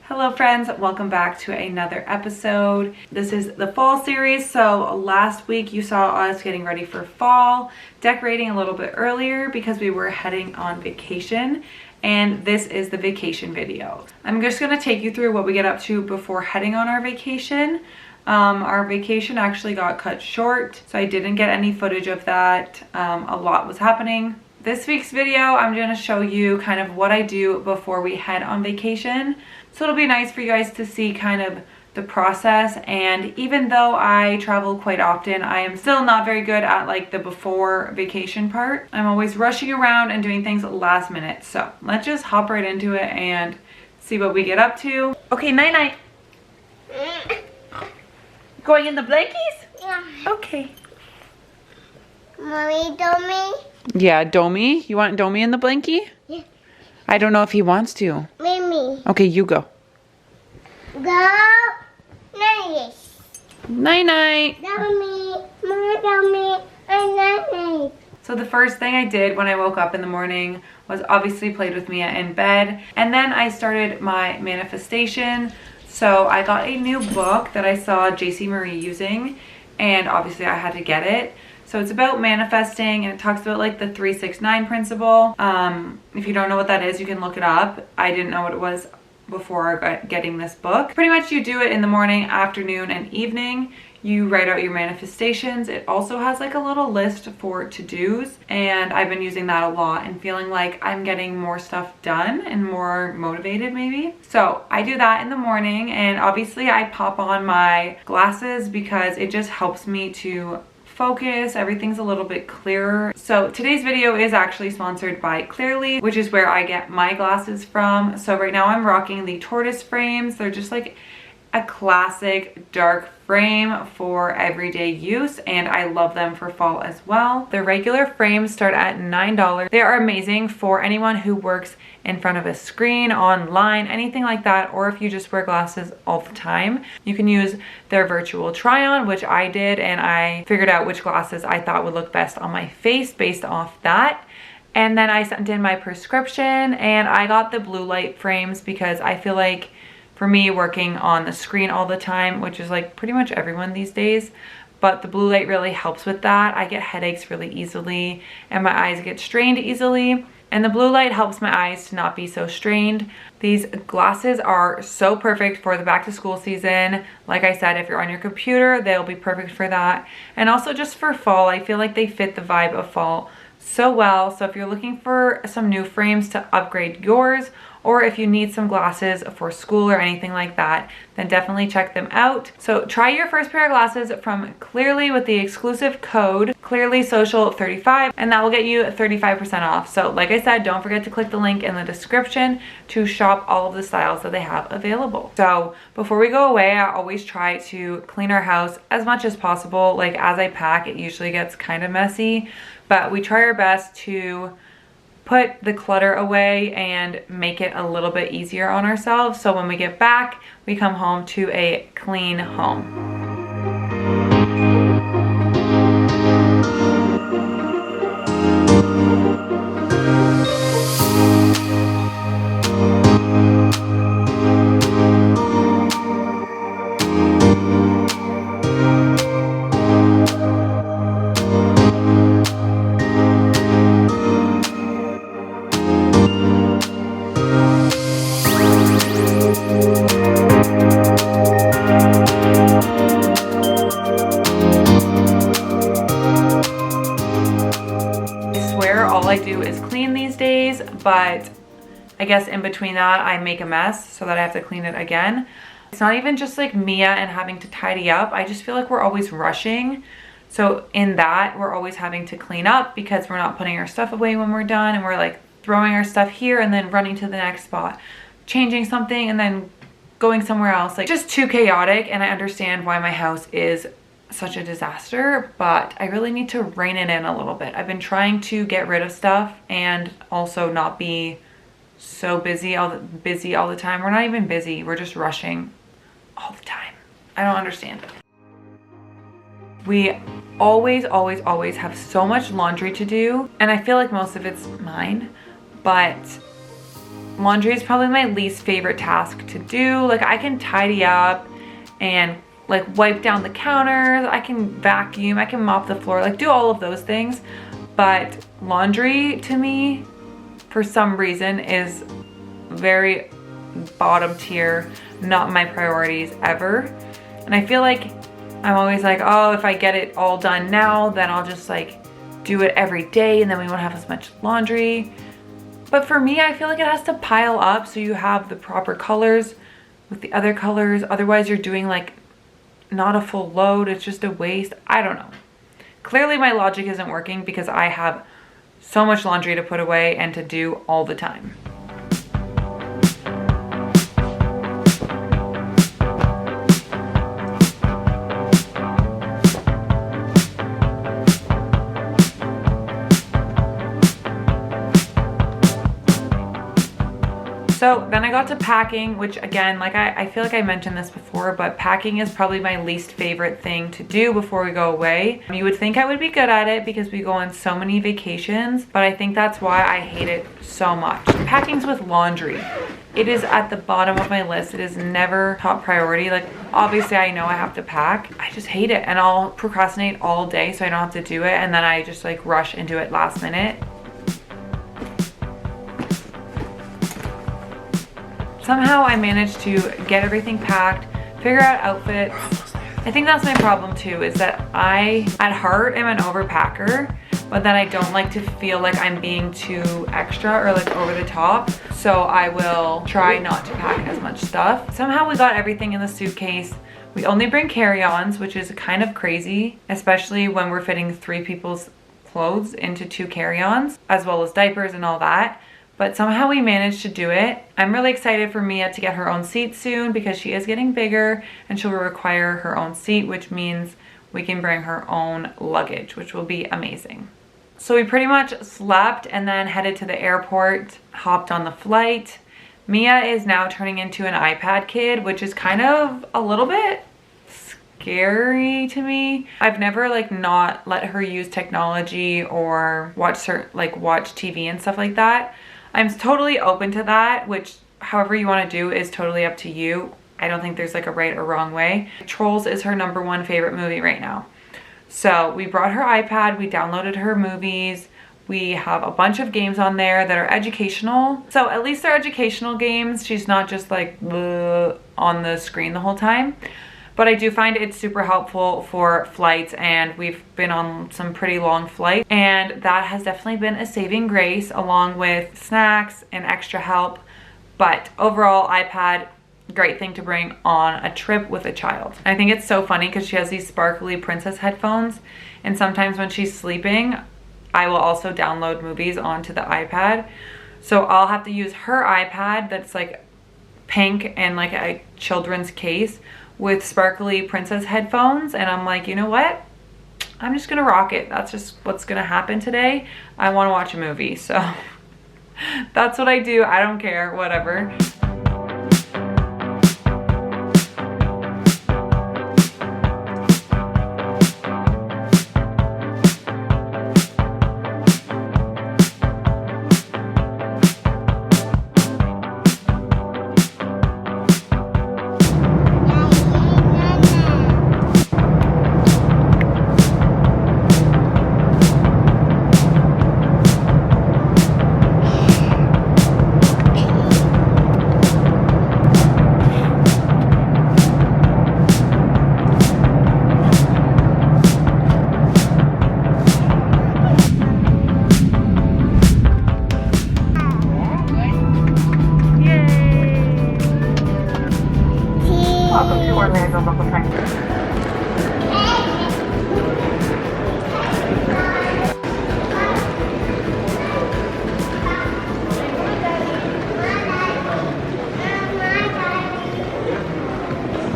Hello friends, welcome back to another episode. This is the fall series. So last week you saw us getting ready for fall, decorating a little bit earlier because we were heading on vacation, and this is the vacation video. I'm just going to take you through what we get up to before heading on our vacation. Our vacation actually got cut short, so I didn't get any footage of that. A lot was happening. This week's video, I'm going to show you kind of what I do before we head on vacation. So it'll be nice for you guys to see kind of the process. And even though I travel quite often, I am still not very good at like the before vacation part. I'm always rushing around and doing things last minute. So let's just hop right into it and see what we get up to. Okay, night night. Going in the blankies? Yeah. Okay. Mommy, Domi? Yeah, Domi. You want Domi in the blankie? Yeah. I don't know if he wants to. Mimi. Okay, you go. Go. Nice. Night night. Domi. Mama, Domi. Night. So the first thing I did when I woke up in the morning was obviously played with Mia in bed. And then I started my manifestation. So I got a new book that I saw JC Marie using. And obviously I had to get it. So it's about manifesting, and it talks about like the 3-6-9 principle. If you don't know what that is, you can look it up. I didn't know what it was before getting this book. Pretty much you do it in the morning, afternoon, and evening. You write out your manifestations. It also has like a little list for to-dos, and I've been using that a lot and feeling like I'm getting more stuff done and more motivated maybe. So I do that in the morning, and obviously I pop on my glasses because it just helps me to focus. Everything's a little bit clearer. So today's video is actually sponsored by Chelllseaj, which is where I get my glasses from. So right now I'm rocking the tortoise frames. They're just like a classic dark frame for everyday use, and I love them for fall as well. The regular frames start at $9. They are amazing for anyone who works in front of a screen, online, anything like that, or if you just wear glasses all the time. You can use their virtual try-on, which I did, and I figured out which glasses I thought would look best on my face based off that. And then I sent in my prescription, and I got the blue light frames because I feel like for me, working on the screen all the time, which is like pretty much everyone these days, but the blue light really helps with that. I get headaches really easily and my eyes get strained easily, and the blue light helps my eyes to not be so strained. These glasses are so perfect for the back to school season. Like I said, if you're on your computer, they'll be perfect for that. And also just for fall, I feel like they fit the vibe of fall so well. So if you're looking for some new frames to upgrade yours, or if you need some glasses for school or anything like that, then definitely check them out. So try your first pair of glasses from Chelllseaj with the exclusive code ChelllseajSocial35, and that will get you 35% off. So like I said, don't forget to click the link in the description to shop all of the styles that they have available. So before we go away, I always try to clean our house as much as possible. Like as I pack, it usually gets kind of messy, but we try our best to put the clutter away and make it a little bit easier on ourselves, so when we get back, we come home to a clean home. I do is clean these days, but I guess in between that I make a mess so that I have to clean it again. It's not even just like Mia and having to tidy up. I just feel like we're always rushing. So in that, we're always having to clean up because we're not putting our stuff away when we're done, and we're like throwing our stuff here and then running to the next spot, changing something and then going somewhere else. Like just too chaotic, and I understand why my house is such a disaster, but I really need to rein it in a little bit. I've been trying to get rid of stuff and also not be so busy all the time. We're not even busy, we're just rushing all the time. I don't understand it. We always have so much laundry to do, and I feel like most of it's mine, but laundry is probably my least favorite task to do. Like, I can tidy up and like wipe down the counters, I can vacuum, I can mop the floor, like do all of those things. But laundry to me, for some reason, is very bottom tier, not my priorities ever. And I feel like I'm always like, oh, if I get it all done now, then I'll just like do it every day and then we won't have as much laundry. But for me, I feel like it has to pile up so you have the proper colors with the other colors. Otherwise you're doing like not a full load. It's just a waste. I don't know. Clearly my logic isn't working because I have so much laundry to put away and to do all the time. So then I got to packing, which again, like I feel like I mentioned this before, but packing is probably my least favorite thing to do before we go away. You would think I would be good at it because we go on so many vacations, but I think that's why I hate it so much. Packing's with laundry. It is at the bottom of my list. It is never top priority. Like, obviously I know I have to pack. I just hate it, and I'll procrastinate all day so I don't have to do it, and then I just like rush into it last minute. Somehow I managed to get everything packed, figure out outfits. I think that's my problem too, is that I, at heart, am an overpacker, but then I don't like to feel like I'm being too extra or like over the top. So I will try not to pack as much stuff. Somehow we got everything in the suitcase. We only bring carry-ons, which is kind of crazy, especially when we're fitting 3 people's clothes into 2 carry-ons, as well as diapers and all that. But somehow we managed to do it. I'm really excited for Mia to get her own seat soon because she is getting bigger and she'll require her own seat, which means we can bring her own luggage, which will be amazing. So we pretty much slept and then headed to the airport, hopped on the flight. Mia is now turning into an iPad kid, which is kind of a little bit scary to me. I've never like not let her use technology or watch TV and stuff like that. I'm totally open to that, which however you want to do is totally up to you. I don't think there's like a right or wrong way. Trolls is her #1 favorite movie right now. So we brought her iPad, we downloaded her movies. We have a bunch of games on there that are educational. So at least they're educational games. She's not just like on the screen the whole time. But I do find it super helpful for flights, and we've been on some pretty long flights, and that has definitely been a saving grace along with snacks and extra help. But overall, iPad, great thing to bring on a trip with a child. I think it's so funny because she has these sparkly princess headphones, and sometimes when she's sleeping, I will also download movies onto the iPad. So I'll have to use her iPad that's like pink and like a children's case with sparkly princess headphones, and I'm like, you know what? I'm just gonna rock it. That's just what's gonna happen today. I wanna watch a movie, so that's what I do. I don't care, whatever.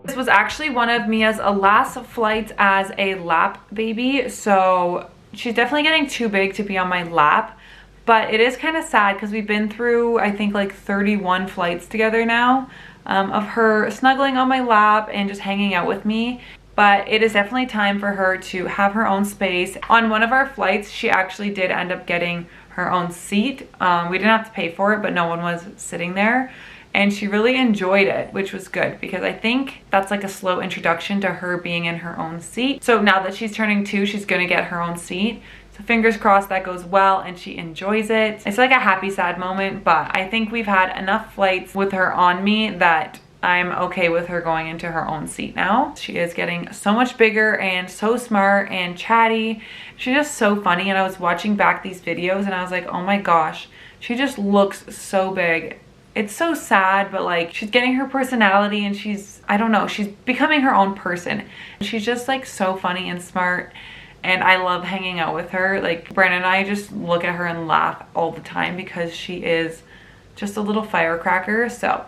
This was actually one of Mia's last flights as a lap baby, so she's definitely getting too big to be on my lap. But it is kind of sad because we've been through, I think, like 31 flights together now of her snuggling on my lap and just hanging out with me. But it is definitely time for her to have her own space. On one of our flights, she actually did end up getting her own seat. We didn't have to pay for it, but no one was sitting there. And she really enjoyed it, which was good because I think that's like a slow introduction to her being in her own seat. So now that she's turning 2, she's gonna get her own seat. So fingers crossed that goes well and she enjoys it. It's like a happy, sad moment, but I think we've had enough flights with her on me that I'm okay with her going into her own seat now. She is getting so much bigger and so smart and chatty. She's just so funny, and I was watching back these videos and I was like, oh my gosh, she just looks so big. It's so sad, but like she's getting her personality and she's, I don't know, she's becoming her own person. She's just like so funny and smart, and I love hanging out with her. Like Brandon and I just look at her and laugh all the time because she is just a little firecracker. So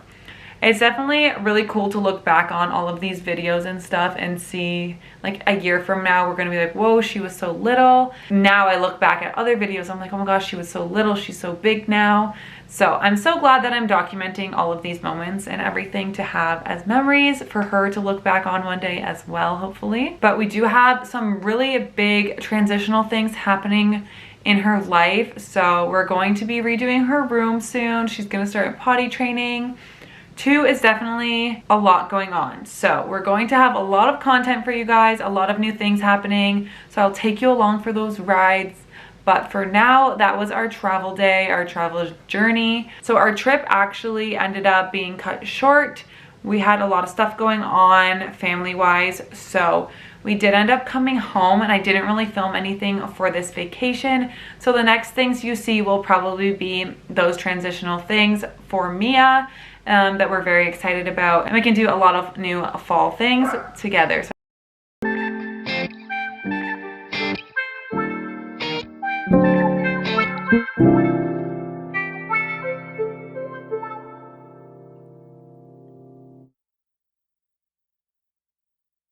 it's definitely really cool to look back on all of these videos and stuff and see like a year from now, we're gonna be like, whoa, she was so little. Now I look back at other videos, I'm like, oh my gosh, she was so little, she's so big now. So I'm so glad that I'm documenting all of these moments and everything to have as memories for her to look back on one day as well, hopefully. But we do have some really big transitional things happening in her life. So we're going to be redoing her room soon. She's gonna start potty training. 2 is definitely a lot going on. So we're going to have a lot of content for you guys, a lot of new things happening. So I'll take you along for those rides. But for now, that was our travel day, our travel journey. So our trip actually ended up being cut short. We had a lot of stuff going on family-wise. So we did end up coming home, and I didn't really film anything for this vacation. So the next things you see will probably be those transitional things for Mia that we're very excited about. And we can do a lot of new fall things together. So